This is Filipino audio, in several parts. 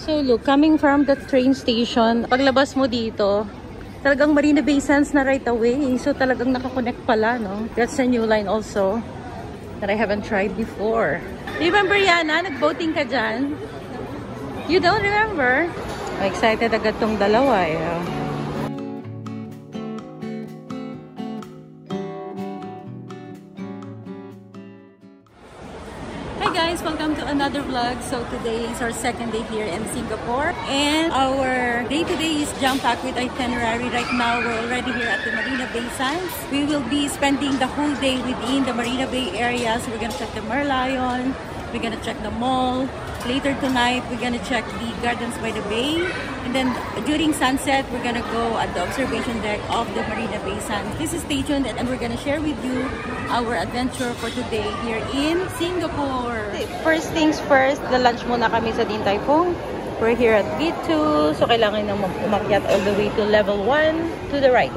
So look, coming from the train station, paglabas mo dito, talagang Marina Bay Sands na right away. So talagang nakakonect pala, no? That's a new line also that I haven't tried before. Remember, Yana? Nag-boating ka dyan? You don't remember? Excited agad tong dalawa eh. Hi guys, welcome to another vlog. So today is our second day here in Singapore, and our day today is jam-packed with itinerary. Right now we're already here at the Marina Bay Sands. We will be spending the whole day within the Marina Bay area. So we're gonna check the Merlion, we're gonna check the mall. Later tonight we're gonna check the Gardens by the Bay, and then during sunset we're gonna go at the observation deck of the Marina Bay Sands. This is Stay Tuned, and we're gonna share with you our adventure for today here in Singapore. First things first, the lunch muna kami sa Din Tai Fung. We're here at B2, so kailangan na umakyat all the way to level 1 to the right.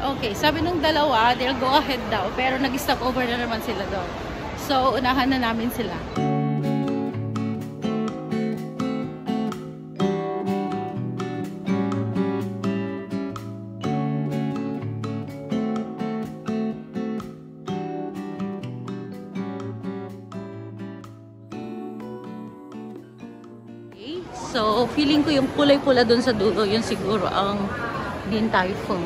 Okay, sabi nung dalawa, they'll go ahead daw, pero nag-stop over na naman sila doon. So, unahan na namin sila. Okay, so feeling ko yung kulay-pula doon sa dulo, yun siguro ang Din Tai Fung.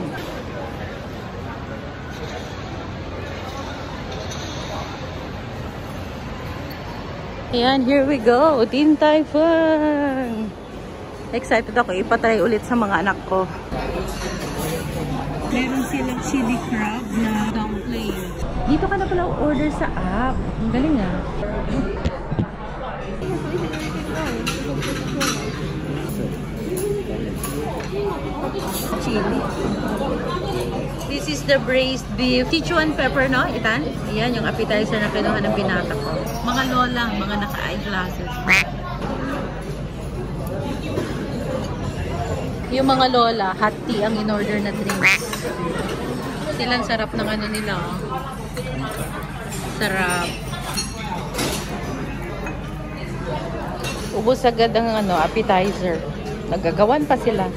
Ayan, here we go. Din Tai Fung. Excited ako. Ipatry ulit sa mga anak ko. Meron silang chili crab na dumpling. Dito ka na pala order sa app. Ang galing ah. Chili. This is the braised beef. Sichuan pepper, no? Itan? Ayan, yung appetizer na kinuha ng binata ko. Mga lola, mga naka-eyeglasses. Yung mga lola, hot tea ang in-order na drinks. Silang sarap ng ano nila, oh. Sarap. Ubus agad ang ano, appetizer. Nagagawan pa sila.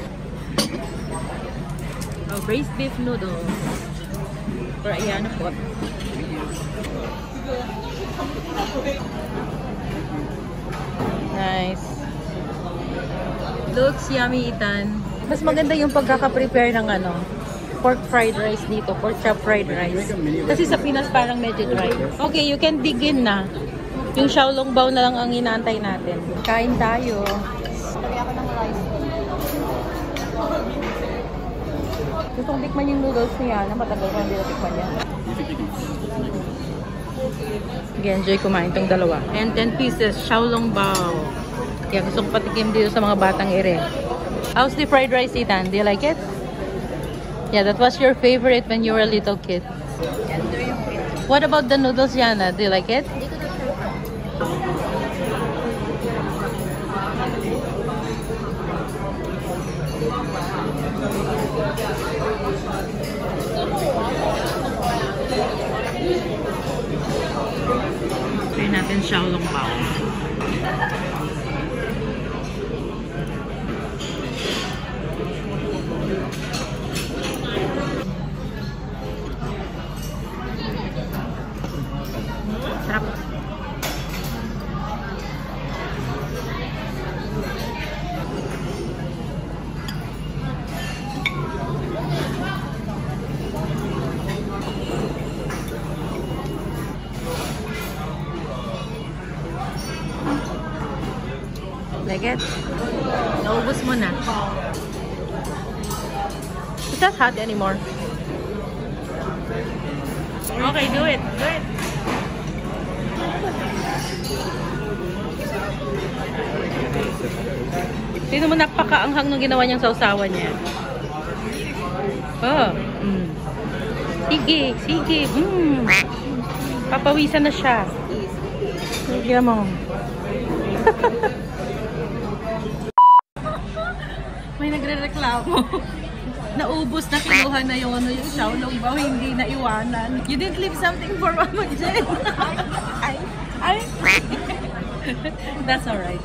Braised beef noodles for Ayana po. Nice. Looks yummy, Ethan. Mas maganda yung pagkaka-prepare ng ano, pork fried rice dito, pork chop fried rice. Kasi sa Pinas parang medyo dry. Okay, you can dig in na. Yung xiaolong bao na lang ang inaantay natin. Kain tayo. Sabi ako ng rice. Gustong tikman yung noodles niya na matagal ko hindi natikman niya. Enjoy kumain itong dalawa. And 10 pieces, xiaolong bao. Kaya gusto ko patikim dito sa mga batang ere. How's the fried rice, Ethan? Do you like it? Yeah, that was your favorite when you were a little kid. What about the noodles, Yana? Do you like it? Try natin xiaolong bao. Sarap. Like it? Naubos mo na. Is that hot anymore? Okay, do it. Do it. Sino mo napakaanghang nung ginawa niyang sausawan niya? Oh. Sige, sige. Papawisan na siya. Sige mo. May nagre-reklamo. naubos na, kinuha na yung ano, yung Xiaolong Bao, hindi na iwanan. You didn't leave something for Mama Jen. Ay. That's alright.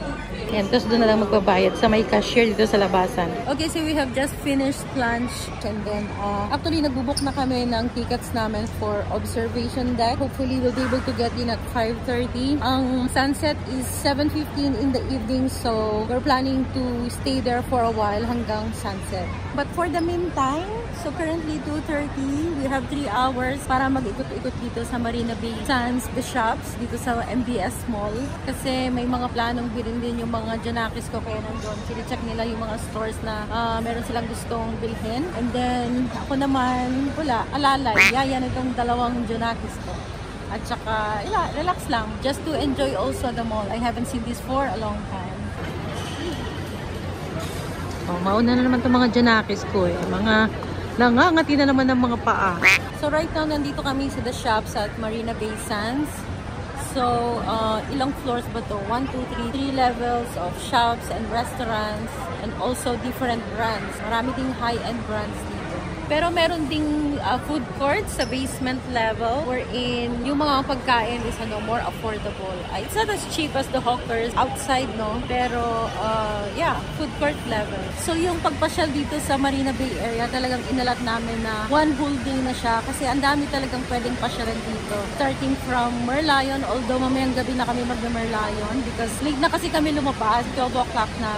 Yan, tapos doon na lang magbabayad sa may cashier dito sa labasan. Okay, so we have just finished lunch and then actually nagbubuk na kami ng tickets namin for observation deck. Hopefully we'll be able to get in at 5:30. Ang sunset is 7:15 in the evening, so we're planning to stay there for a while hanggang sunset. But for the meantime, so currently 2:30, we have 3 hours para mag-ikot-ikot dito sa Marina Bay Sands, the shops dito sa MBS Mall. Kasi may mga planong bilhin din yung mga Janakis ko, kaya nandun. Sili-check nila yung mga stores na meron silang gustong bilhin. And then, ako naman, wala, alalay. Yaya na itong dalawang Janakis ko. At saka, relax lang. Just to enjoy also the mall. I haven't seen this for a long time. Oh, mauna na naman itong mga Janakis ko eh. Mga nangangati na naman ng mga paa. So right now, nandito kami sa the shops at Marina Bay Sands. So, ilang floors ba to? 1, 2, 3 levels of shops and restaurants and also different brands. Marami ding high-end brands dito. Pero meron ding food courts sa basement level wherein yung mga pagkain is more affordable. It's not as cheap as the hawkers outside, no? Pero, yeah, food court level. So, yung pagpasyal dito sa Marina Bay area, talagang inalat namin na one whole day na siya kasi ang dami talagang pwedeng pasyalan dito. Starting from Merlion, although mamayang gabi na kami mag-Merlion because late na kasi kami lumabas, 12 o'clock na.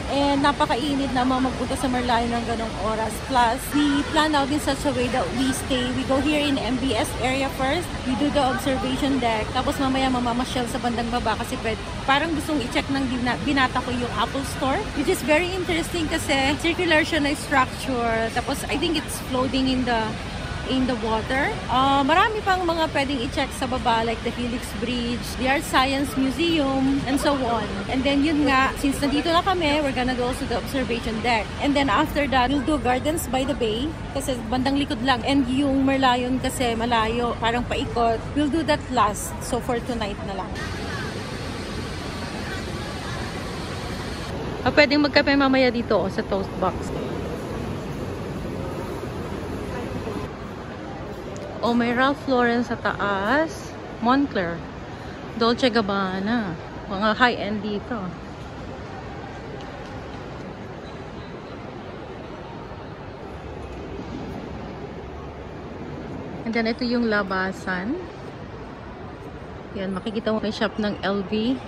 And napakainit na magpunta sa Merlion ng ganong oras. Plus, we plan out in such a way that we go here in MBS area first. We do the observation deck. Tapos mamaya mamamasyal sa bandang baba kasi parang gustong i-check ng binata ko yung Apple Store. Which is very interesting kasi circular siya na structure. Tapos I think it's floating in the water. Marami pang mga pwedeng i-check sa baba like the Helix Bridge, the Art Science Museum, and so on. And then yun nga, since nandito na kami, we're gonna go to the observation deck. And then after that, we'll do Gardens by the Bay kasi bandang likod lang. And yung Merlion kasi malayo, parang paikot. We'll do that last. So for tonight na lang. Pwedeng magkape mamaya dito sa Toast Box. O may Ralph Lauren sa taas, Moncler, Dolce Gabbana, mga high-end dito. And then ito yung labasan. Yan, makikita mo may shop ng LV.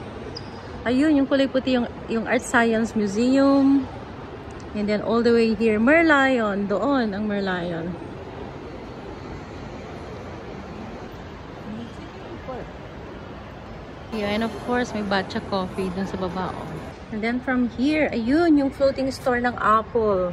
Ayun, yung kulay puti yung Art Science Museum. And then all the way here, Merlion, doon ang Merlion. Yeah, and of course, may Batcha Coffee dun sa baba. And then from here, ayun, yung floating store ng Apple.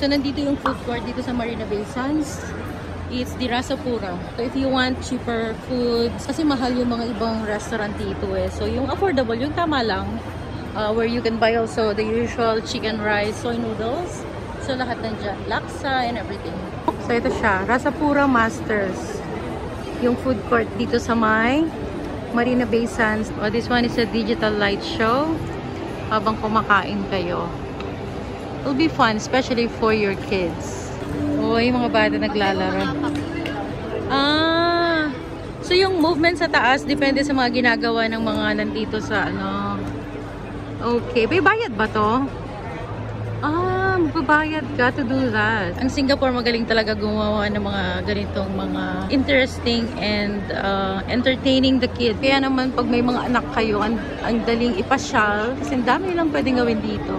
So, nandito yung food court dito sa Marina Bay Sands. It's the Rasapura. So, if you want cheaper foods, kasi mahal yung mga ibang restaurant dito eh. So, yung affordable, yung tama lang. Where you can buy also the usual chicken rice, soy noodles. So, lahat nandyan. Laksa and everything. So, ito siya. Rasapura Masters. Yung food court dito sa may Marina Bay Sands. Oh, this one is a digital light show. Habang kumakain kayo. It'll be fun, especially for your kids. Oh, yung mga bata naglalaro. So yung movement sa taas, depende sa mga ginagawa ng mga nandito sa ano. Okay, may bayad ba to? magbabayad ka to do that. Ang Singapore magaling talaga gumawa ng mga ganitong mga interesting and entertaining the kid. Kaya naman pag may mga anak kayo, ang daling ipasyal kasi ang dami lang pwedeng gawin dito.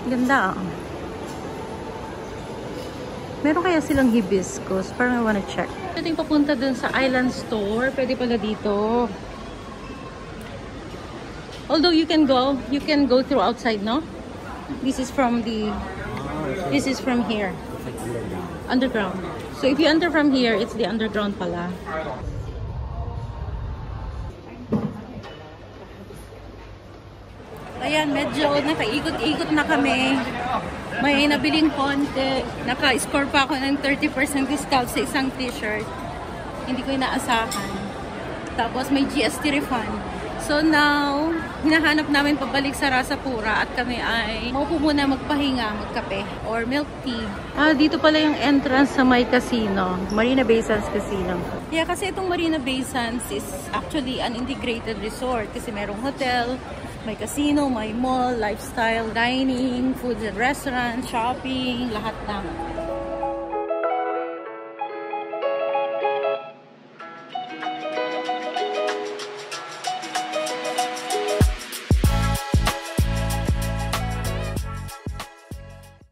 Ganda. Meron kaya silang hibiscus? Parang I wanna check. Pwedeng papunta dun sa Island Store. Pwede pala dito. Although you can go through outside, no? This is from here. Underground. So if you enter from here, it's the underground pala. Ayan, medyo nakaikot-ikot na kami. May nabiling konti. Naka-score pa ako ng 30% discount sa isang t-shirt. Hindi ko inaasahan. Tapos may GST refund. So now, hinahanap namin pabalik sa Rasapura at kami ay maupo muna magpahinga, magkape or milk tea. Dito pala yung entrance sa may casino. Marina Bay Sands Casino. Yeah, kasi itong Marina Bay Sands is actually an integrated resort kasi merong hotel, may casino, may mall, lifestyle, dining, foods and restaurants, shopping, lahat na.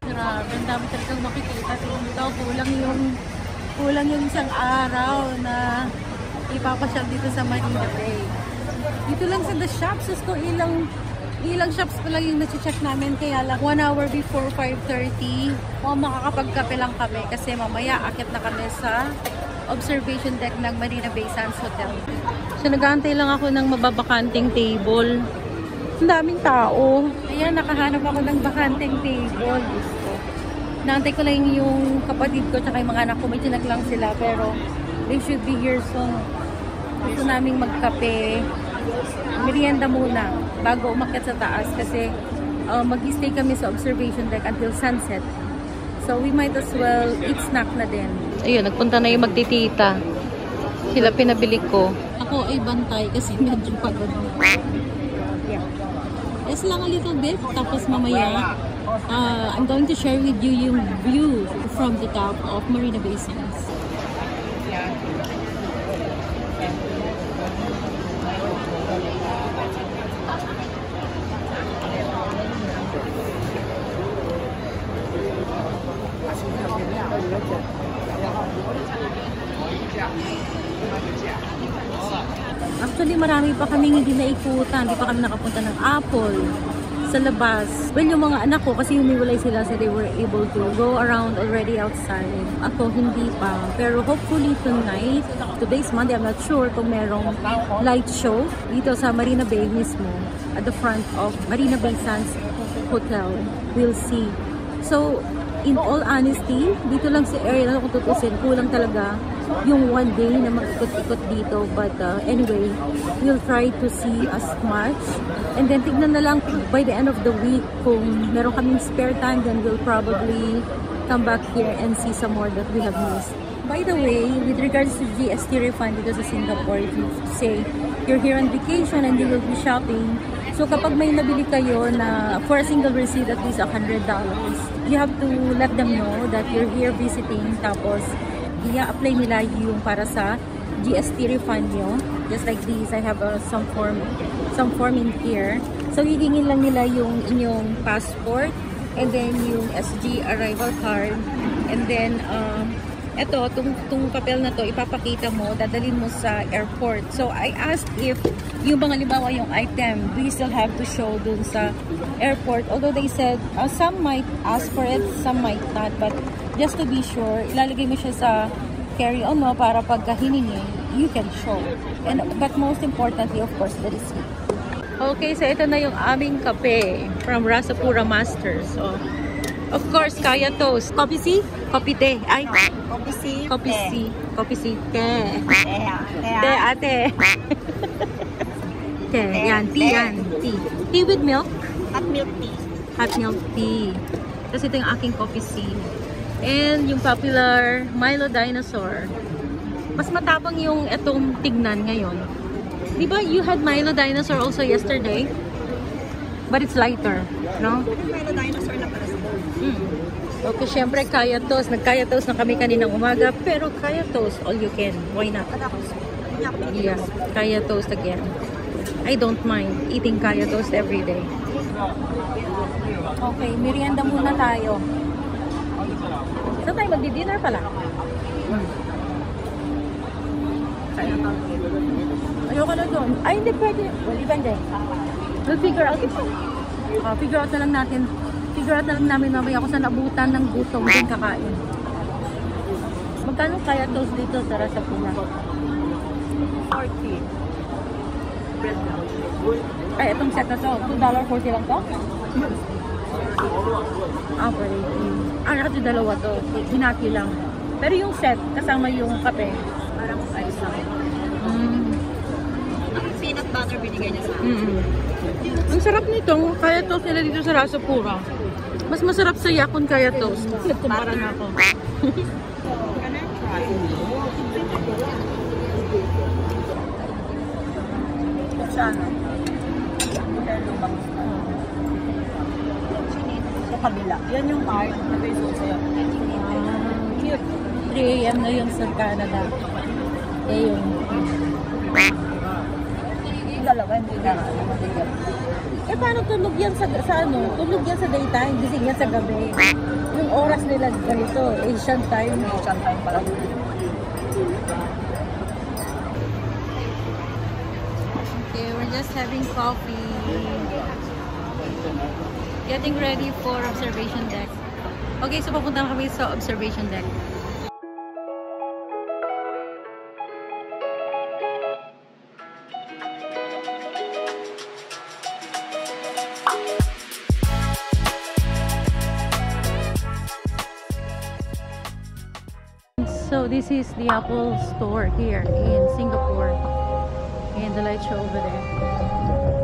Grabe, ang dami talagang makikita dito. Kulang yung isang araw na ipapasyal dito sa Marina Bay. Dito lang sa the shops, ko ilang shops pa lang yung nasi-check namin, kaya lang 1 hour before 5:30 makakapagkape lang kami kasi mamaya akit na kami sa observation deck ng Marina Bay Sands Hotel. So nag-aantay lang ako ng mababakanting table. Ang daming tao. Ayan, nakahanap ako ng bakanting table. Naantay ko lang yung kapatid ko tsaka yung mga anak ko, may tinak lang sila pero they should be here soon. Gusto naming magkape, merienda muna bago umakyat sa taas kasi mag-stay kami sa observation deck until sunset. So we might as well eat snack na din. Ayun, nagpunta na yung magtitita. Sila pinabili ko. Ako ay bantay kasi medyo pagod. Yeah. Yes lang a little bit. Tapos mamaya, I'm going to share with you yung view from the top of Marina Bay Sands. Actually, marami pa kaming hindi naikutan. Hindi pa kami nakapunta ng Apple sa labas. Well, yung mga anak ko, kasi humiwalay sila, so they were able to go around already outside. Ako, hindi pa. Pero hopefully tonight, today's Monday, I'm not sure kung merong light show dito sa Marina Bay mismo, at the front of Marina Bay Sands Hotel. We'll see. So, in all honesty, dito lang si area na kung tutusin, kulang talaga yung one day na mag-ikot-ikot dito. But anyway, we'll try to see as much. And then tignan na lang by the end of the week kung meron kaming spare time, then we'll probably come back here and see some more that we have missed. By the way, with regards to GST refund dito sa Singapore, if you say you're here on vacation and you will be shopping, so kapag may nabili kayo na for a single receipt at least $100, you have to let them know that you're here visiting, tapos i-apply nila yung para sa GST refund nyo. Just like this, I have some form in here. So hihingin lang nila yung inyong passport and then yung SG arrival card, and then eto, itong papel na to, ipapakita mo, dadalhin mo sa airport. So, I asked if yung mga libawa yung item, do you still have to show dun sa airport? Although they said, some might ask for it, some might not. But just to be sure, ilalagay mo siya sa carry-on mo para pagka hiningi, you can show. But most importantly, of course, the receipt. Okay, so ito na yung aming kape from Rasapura Masters. So, of course, kaya toast. Coffee C? Coffee te. Ay. Coffee C. Coffee C. Coffee C. Te. Te, ate. Te. Yan. Tea yan. Tea. Tea with milk? Hot milk tea. Hot milk tea. Tapos ito yung aking coffee C. And yung popular Milo Dinosaur. Mas matapang yung etong tignan ngayon. Di ba you had Milo Dinosaur also yesterday? But it's lighter, no? Milo Dinosaur na para sa Okay, syempre Kaya Toast. Nag-Kaya Toast na kami kaninang umaga. Pero Kaya Toast, all you can. Why not? Yeah, Kaya Toast again. I don't mind eating Kaya Toast every day. Okay, merienda muna tayo. Saan tayo magdi-dinner pala? Ayoko na doon. Ay, hindi pwede. Well, depende. We'll figure out. Figure out na lang natin. Figure out na lang namin mamaya kung saan abutan ng gutom din kakain. Magkano Kaya Toast dito sa Rasapuna? 40. Ay, itong set na to. $2.40 lang to? Okay. Kasi dalawa to. Hinati lang. Pero yung set, kasama yung kape. Parang ice lang. Ang peanut butter binigay niya sa akin. Ang sarap nitong Kaya Toast nila dito sa Rasapura. Mas masarap sa Yakon Kaya Toast. Nagkumpara na ako. Sana. Sa kabila. Yan yung card. Nag-iso sa'yo. Cute. 3 a.m. na yun sa Canada. Eh yun. Yung dalawa, hindi na matigat. Eh paano tulog yan sa ano? Tulog yan sa daytime. Gising yan sa gabi. Yung oras nila ganito. Asian time. Asian time pala. Okay, we're just having coffee. Getting ready for observation deck. Okay, so papunta na kami sa observation deck. So this is the Apple store here in Singapore. And the light show over there.